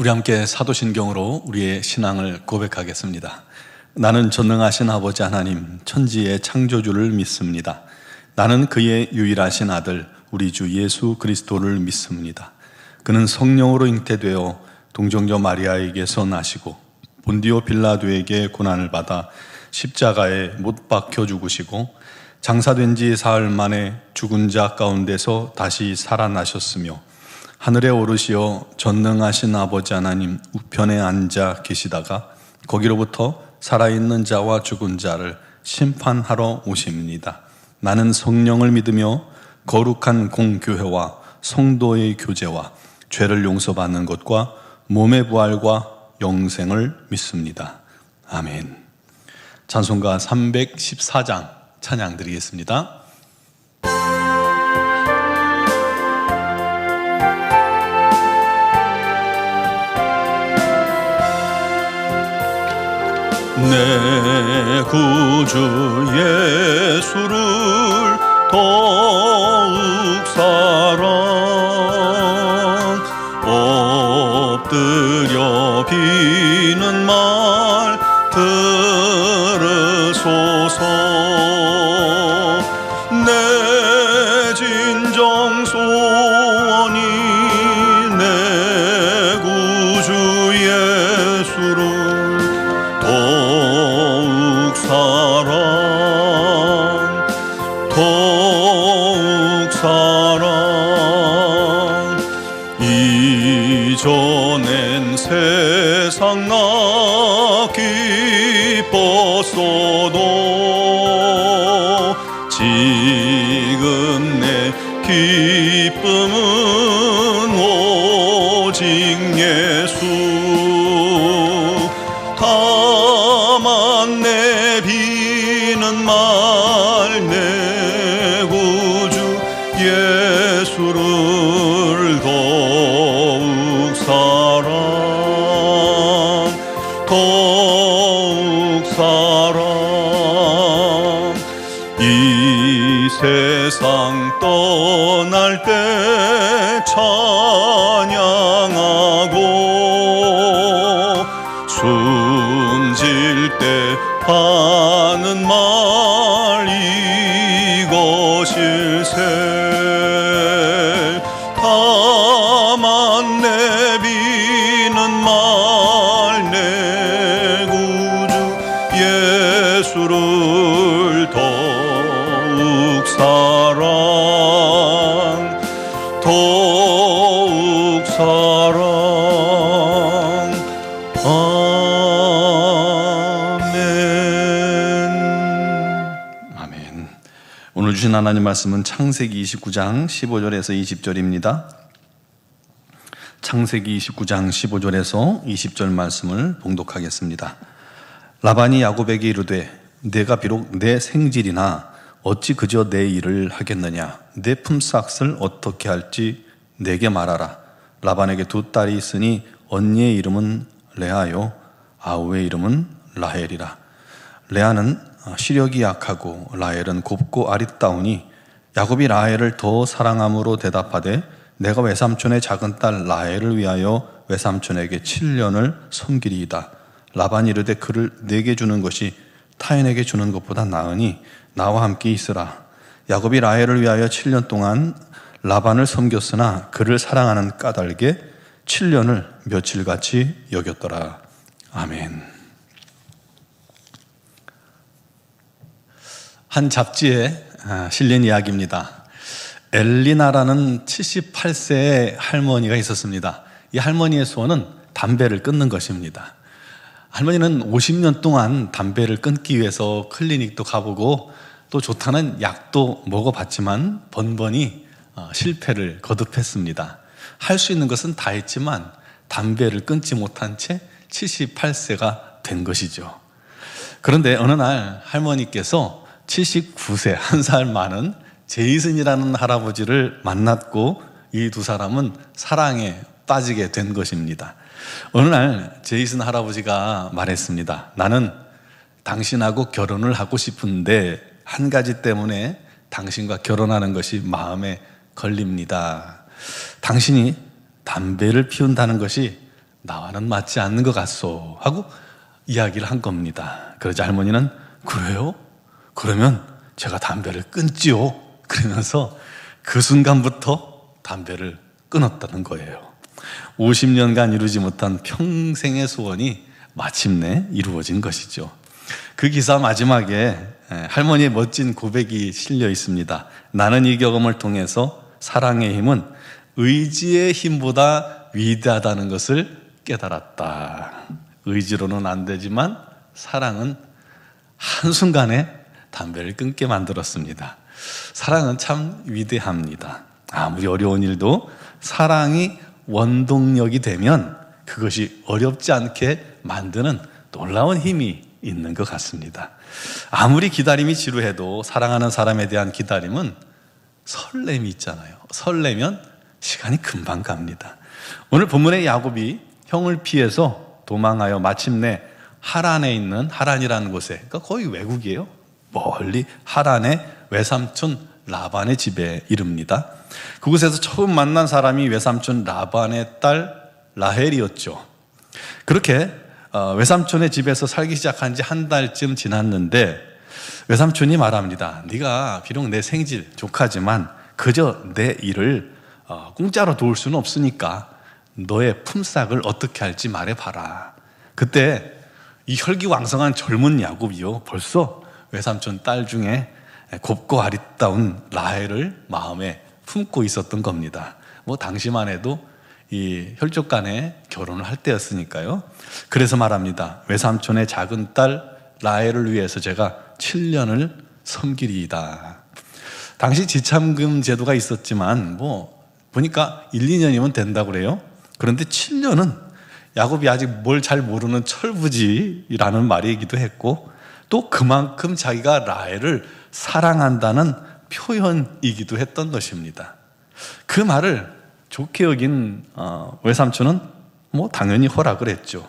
우리 함께 사도신경으로 우리의 신앙을 고백하겠습니다. 나는 전능하신 아버지 하나님, 천지의 창조주를 믿습니다. 나는 그의 유일하신 아들, 우리 주 예수 그리스도를 믿습니다. 그는 성령으로 잉태되어 동정녀 마리아에게서 나시고 본디오 빌라도에게 고난을 받아 십자가에 못 박혀 죽으시고 장사된 지 사흘 만에 죽은 자 가운데서 다시 살아나셨으며 하늘에 오르시어 전능하신 아버지 하나님 우편에 앉아 계시다가 거기로부터 살아있는 자와 죽은 자를 심판하러 오십니다. 나는 성령을 믿으며 거룩한 공교회와 성도의 교제와 죄를 용서받는 것과 몸의 부활과 영생을 믿습니다. 아멘. 찬송가 314장 찬양 드리겠습니다. 내 구주 예수를 더욱 사랑 엎드려 비는 말 들으소서. 내 진정 소원이 내 구주 예수를 더욱 사랑 이전엔 세상 나 기뻤어도 지금 내 기쁨은 오직 예수. 다만 내 비는 말 내 구주 예수를 더욱 사랑 이 세상 떠날 때 찬양하고 숨질 때 하는 말 이것일세. 다만 내 비는 말 내 구주 예수를 더욱 사랑 아멘. 오늘 주신 하나님 말씀은 창세기 29장 15절에서 20절입니다. 창세기 29장 15절에서 20절 말씀을 봉독하겠습니다. 라반이 야곱에게 이르되 내가 비록 내 생질이나 어찌 그저 내 일을 하겠느냐. 내 품삯을 어떻게 할지 내게 말하라. 라반에게 두 딸이 있으니 언니의 이름은 레아요 아우의 이름은 라헬이라. 레아는 시력이 약하고 라헬은 곱고 아리따우니 야곱이 라헬을 더 사랑함으로 대답하되 내가 외삼촌의 작은 딸 라헬을 위하여 외삼촌에게 7년을 섬기리이다. 라반이 이르되 그를 내게 주는 것이 타인에게 주는 것보다 나으니 나와 함께 있으라. 야곱이 라헬을 위하여 7년 동안 라반을 섬겼으나 그를 사랑하는 까닭에 7년을 며칠같이 여겼더라. 아멘. 한 잡지에 실린 이야기입니다. 엘리나라는 78세의 할머니가 있었습니다. 이 할머니의 소원은 담배를 끊는 것입니다. 할머니는 50년 동안 담배를 끊기 위해서 클리닉도 가보고 또 좋다는 약도 먹어봤지만 번번이 실패를 거듭했습니다. 할 수 있는 것은 다 했지만 담배를 끊지 못한 채 78세가 된 것이죠. 그런데 어느 날 할머니께서 79세, 한 살 많은 제이슨이라는 할아버지를 만났고 이 두 사람은 사랑에 빠지게 된 것입니다. 어느 날 제이슨 할아버지가 말했습니다. 나는 당신하고 결혼을 하고 싶은데 한 가지 때문에 당신과 결혼하는 것이 마음에 걸립니다. 당신이 담배를 피운다는 것이 나와는 맞지 않는 것 같소 하고 이야기를 한 겁니다. 그러자 할머니는 그래요? 그러면 제가 담배를 끊지요. 그러면서 그 순간부터 담배를 끊었다는 거예요. 50년간 이루지 못한 평생의 소원이 마침내 이루어진 것이죠. 그 기사 마지막에 할머니의 멋진 고백이 실려 있습니다. 나는 이 경험을 통해서 사랑의 힘은 의지의 힘보다 위대하다는 것을 깨달았다. 의지로는 안 되지만 사랑은 한순간에 담배를 끊게 만들었습니다. 사랑은 참 위대합니다. 아무리 어려운 일도 사랑이 원동력이 되면 그것이 어렵지 않게 만드는 놀라운 힘이 있는 것 같습니다. 아무리 기다림이 지루해도 사랑하는 사람에 대한 기다림은 설렘이 있잖아요. 설레면 시간이 금방 갑니다. 오늘 본문의 야곱이 형을 피해서 도망하여 마침내 하란에 있는 하란이라는 곳에, 그러니까 거의 외국이에요. 멀리 하란의 외삼촌 라반의 집에 이릅니다. 그곳에서 처음 만난 사람이 외삼촌 라반의 딸 라헬이었죠. 그렇게 외삼촌의 집에서 살기 시작한 지 한 달쯤 지났는데 외삼촌이 말합니다. 네가 비록 내 생질 조카지만 그저 내 일을 공짜로 도울 수는 없으니까 너의 품삯을 어떻게 할지 말해봐라. 그때 이 혈기왕성한 젊은 야곱이요, 벌써 외삼촌 딸 중에 곱고 아리따운 라헬을 마음에 품고 있었던 겁니다. 뭐 당시만 해도 이 혈족 간에 결혼을 할 때였으니까요. 그래서 말합니다. 외삼촌의 작은 딸 라헬을 위해서 제가 7년을 섬기리이다. 당시 지참금 제도가 있었지만 뭐 보니까 1, 2년이면 된다고 그래요. 그런데 7년은 야곱이 아직 뭘 잘 모르는 철부지라는 말이기도 했고, 또 그만큼 자기가 라헬을 사랑한다는 표현이기도 했던 것입니다. 그 말을 좋게 여긴 외삼촌은 뭐 당연히 허락을 했죠.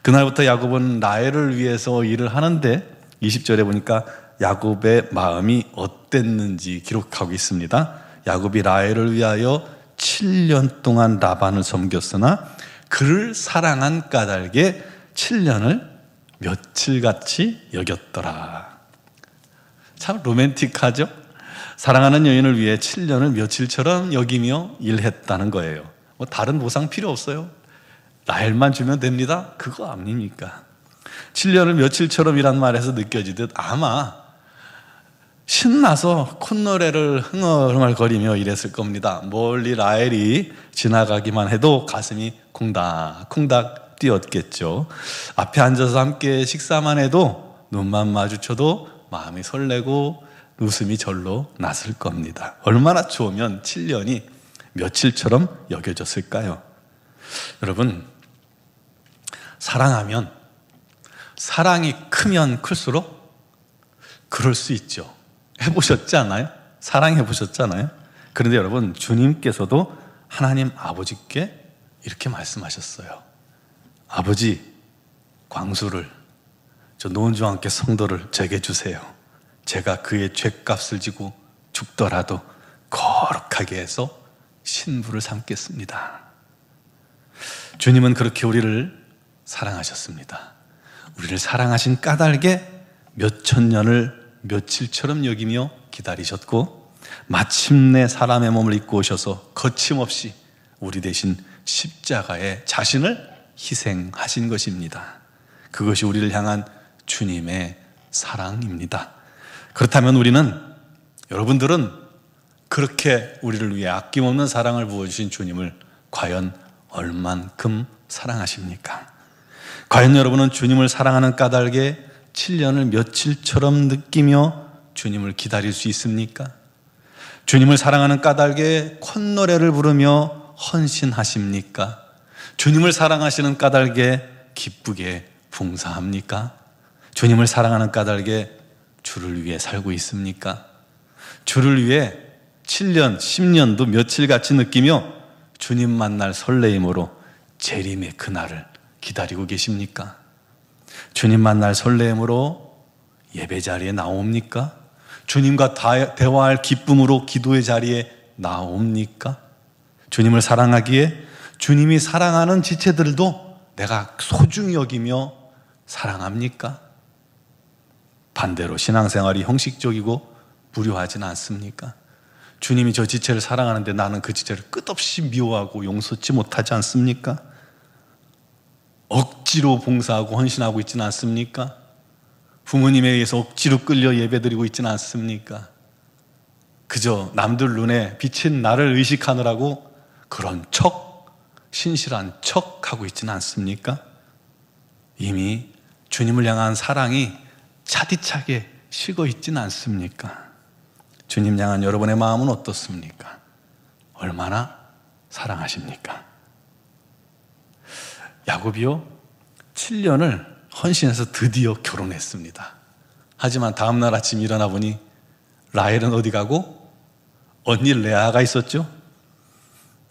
그날부터 야곱은 라헬을 위해서 일을 하는데 20절에 보니까 야곱의 마음이 어땠는지 기록하고 있습니다. 야곱이 라헬을 위하여 7년 동안 라반을 섬겼으나 그를 사랑한 까닭에 7년을 며칠같이 여겼더라. 참 로맨틱하죠? 사랑하는 여인을 위해 7년을 며칠처럼 여기며 일했다는 거예요. 뭐 다른 보상 필요 없어요. 라헬만 주면 됩니다. 그거 아닙니까? 7년을 며칠처럼 이란 말에서 느껴지듯 아마 신나서 콧노래를 흥얼흥얼거리며 일했을 겁니다. 멀리 라헬이 지나가기만 해도 가슴이 콩닥콩닥 뛰었겠죠. 앞에 앉아서 함께 식사만 해도 눈만 마주쳐도 마음이 설레고 웃음이 절로 났을 겁니다. 얼마나 좋으면 7년이 며칠처럼 여겨졌을까요? 여러분, 사랑하면 사랑이 크면 클수록 그럴 수 있죠. 해보셨지 않아요? 사랑해보셨잖아요? 그런데 여러분, 주님께서도 하나님 아버지께 이렇게 말씀하셨어요. 아버지, 광수를, 저 노은주와 함께 성도를 제게 주세요. 제가 그의 죗값을 지고 죽더라도 거룩하게 해서 신부를 삼겠습니다. 주님은 그렇게 우리를 사랑하셨습니다. 우리를 사랑하신 까닭에 몇천 년을 며칠처럼 여기며 기다리셨고, 마침내 사람의 몸을 입고 오셔서 거침없이 우리 대신 십자가에 자신을 희생하신 것입니다. 그것이 우리를 향한 주님의 사랑입니다. 그렇다면 여러분들은 그렇게 우리를 위해 아낌없는 사랑을 부어주신 주님을 과연 얼만큼 사랑하십니까? 과연 여러분은 주님을 사랑하는 까닭에 7년을 며칠처럼 느끼며 주님을 기다릴 수 있습니까? 주님을 사랑하는 까닭에 콧노래를 부르며 헌신하십니까? 주님을 사랑하시는 까닭에 기쁘게 봉사합니까? 주님을 사랑하는 까닭에 주를 위해 살고 있습니까? 주를 위해 7년, 10년도 며칠같이 느끼며 주님 만날 설레임으로 재림의 그날을 기다리고 계십니까? 주님 만날 설레임으로 예배 자리에 나옵니까? 주님과 대화할 기쁨으로 기도의 자리에 나옵니까? 주님을 사랑하기에 주님이 사랑하는 지체들도 내가 소중히 여기며 사랑합니까? 반대로 신앙생활이 형식적이고 무료하지는 않습니까? 주님이 저 지체를 사랑하는데 나는 그 지체를 끝없이 미워하고 용서치 못하지 않습니까? 억지로 봉사하고 헌신하고 있지는 않습니까? 부모님에 의해서 억지로 끌려 예배드리고 있지는 않습니까? 그저 남들 눈에 비친 나를 의식하느라고 그런 척, 신실한 척 하고 있지는 않습니까? 이미 주님을 향한 사랑이 차디차게 식어 있지는 않습니까? 주님 향한 여러분의 마음은 어떻습니까? 얼마나 사랑하십니까? 야곱이요 7년을 헌신해서 드디어 결혼했습니다. 하지만 다음날 아침 일어나 보니 라헬은 어디 가고 언니 레아가 있었죠.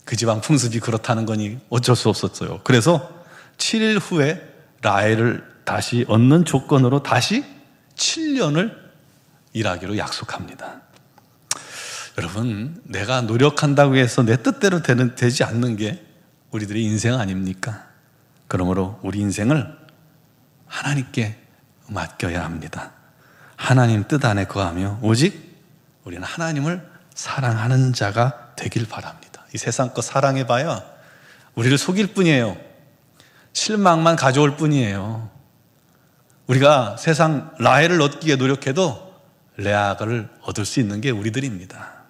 그 집안 풍습이 그렇다는 거니 어쩔 수 없었어요. 그래서 7일 후에 라헬을 다시 얻는 조건으로 다시 7년을 일하기로 약속합니다. 여러분, 내가 노력한다고 해서 내 뜻대로 되지 않는 게 우리들의 인생 아닙니까? 그러므로 우리 인생을 하나님께 맡겨야 합니다. 하나님 뜻 안에 거하며 오직 우리는 하나님을 사랑하는 자가 되길 바랍니다. 이 세상 거 사랑해봐야 우리를 속일 뿐이에요. 실망만 가져올 뿐이에요. 우리가 세상 라헬을 얻기에 노력해도 레아를 얻을 수 있는 게 우리들입니다.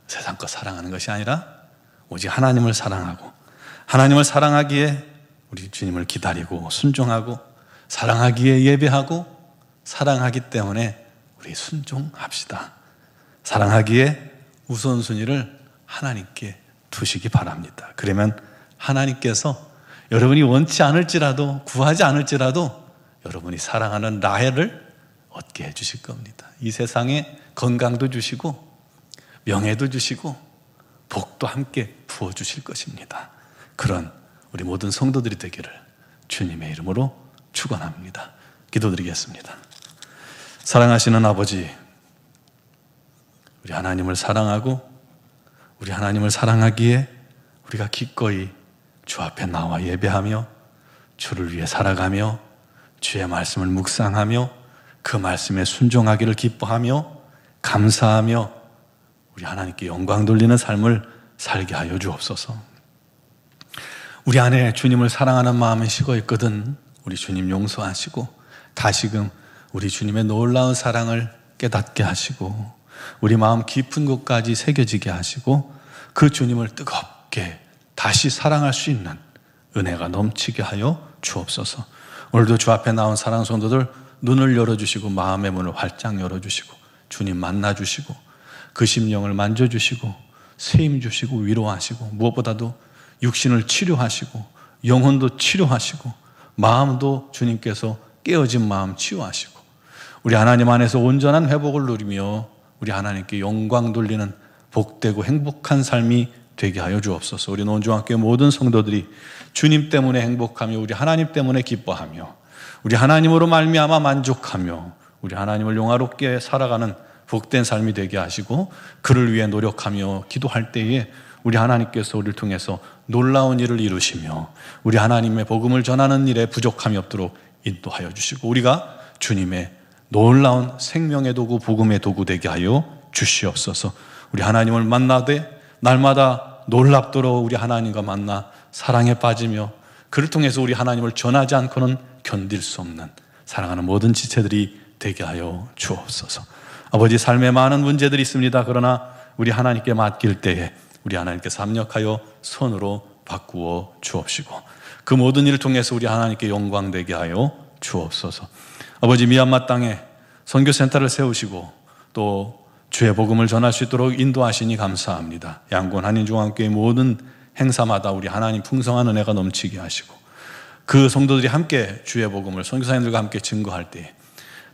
세상 거 사랑하는 것이 아니라 오직 하나님을 사랑하고, 하나님을 사랑하기에 우리 주님을 기다리고 순종하고, 사랑하기에 예배하고, 사랑하기 때문에 우리 순종합시다. 사랑하기에 우선순위를 하나님께 두시기 바랍니다. 그러면 하나님께서 여러분이 원치 않을지라도, 구하지 않을지라도 여러분이 사랑하는 라헬을 얻게 해주실 겁니다. 이 세상에 건강도 주시고 명예도 주시고 복도 함께 부어주실 것입니다. 그런 우리 모든 성도들이 되기를 주님의 이름으로 축원합니다. 기도드리겠습니다. 사랑하시는 아버지, 우리 하나님을 사랑하고 우리 하나님을 사랑하기에 우리가 기꺼이 주 앞에 나와 예배하며 주를 위해 살아가며 주의 말씀을 묵상하며 그 말씀에 순종하기를 기뻐하며 감사하며 우리 하나님께 영광 돌리는 삶을 살게 하여 주옵소서. 우리 안에 주님을 사랑하는 마음은 식어 있거든 우리 주님 용서하시고 다시금 우리 주님의 놀라운 사랑을 깨닫게 하시고 우리 마음 깊은 곳까지 새겨지게 하시고 그 주님을 뜨겁게 다시 사랑할 수 있는 은혜가 넘치게 하여 주옵소서. 오늘도 주 앞에 나온 사랑 성도들 눈을 열어주시고 마음의 문을 활짝 열어주시고 주님 만나주시고 그 심령을 만져주시고 세임 주시고 위로하시고 무엇보다도 육신을 치료하시고 영혼도 치료하시고 마음도 주님께서 깨어진 마음 치유하시고 우리 하나님 안에서 온전한 회복을 누리며 우리 하나님께 영광 돌리는 복되고 행복한 삶이 되게 하여 주옵소서. 우리 논중학교 모든 성도들이 주님 때문에 행복하며 우리 하나님 때문에 기뻐하며 우리 하나님으로 말미암아 만족하며 우리 하나님을 영화롭게 살아가는 복된 삶이 되게 하시고 그를 위해 노력하며 기도할 때에 우리 하나님께서 우리를 통해서 놀라운 일을 이루시며 우리 하나님의 복음을 전하는 일에 부족함이 없도록 인도하여 주시고 우리가 주님의 놀라운 생명의 도구, 복음의 도구 되게 하여 주시옵소서. 우리 하나님을 만나되 날마다 놀랍도록 우리 하나님과 만나 사랑에 빠지며 그를 통해서 우리 하나님을 전하지 않고는 견딜 수 없는 사랑하는 모든 지체들이 되게 하여 주옵소서. 아버지, 삶에 많은 문제들이 있습니다. 그러나 우리 하나님께 맡길 때에 우리 하나님께서 합력하여 선으로 바꾸어 주옵시고 그 모든 일을 통해서 우리 하나님께 영광되게 하여 주옵소서. 아버지, 미얀마 땅에 선교센터를 세우시고 또 주의 복음을 전할 수 있도록 인도하시니 감사합니다. 양곤 한인중앙교회 모든 행사마다 우리 하나님 풍성한 은혜가 넘치게 하시고 그 성도들이 함께 주의 복음을 선교사님들과 함께 증거할 때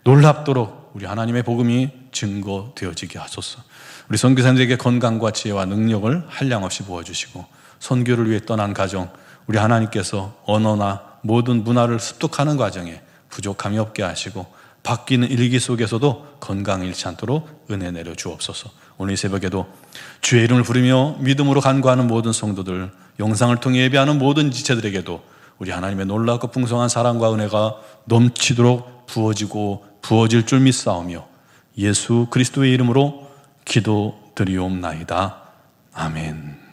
놀랍도록 우리 하나님의 복음이 증거되어지게 하소서. 우리 선교사님들에게 건강과 지혜와 능력을 한량없이 부어주시고 선교를 위해 떠난 가정 우리 하나님께서 언어나 모든 문화를 습득하는 과정에 부족함이 없게 하시고 바뀌는 일기 속에서도 건강 잃지 않도록 은혜 내려 주옵소서. 오늘 이 새벽에도 주의 이름을 부르며 믿음으로 간구하는 모든 성도들 영상을 통해 예배하는 모든 지체들에게도 우리 하나님의 놀랍고 풍성한 사랑과 은혜가 넘치도록 부어지고 부어질 줄 믿사오며 예수 그리스도의 이름으로 기도드리옵나이다. 아멘.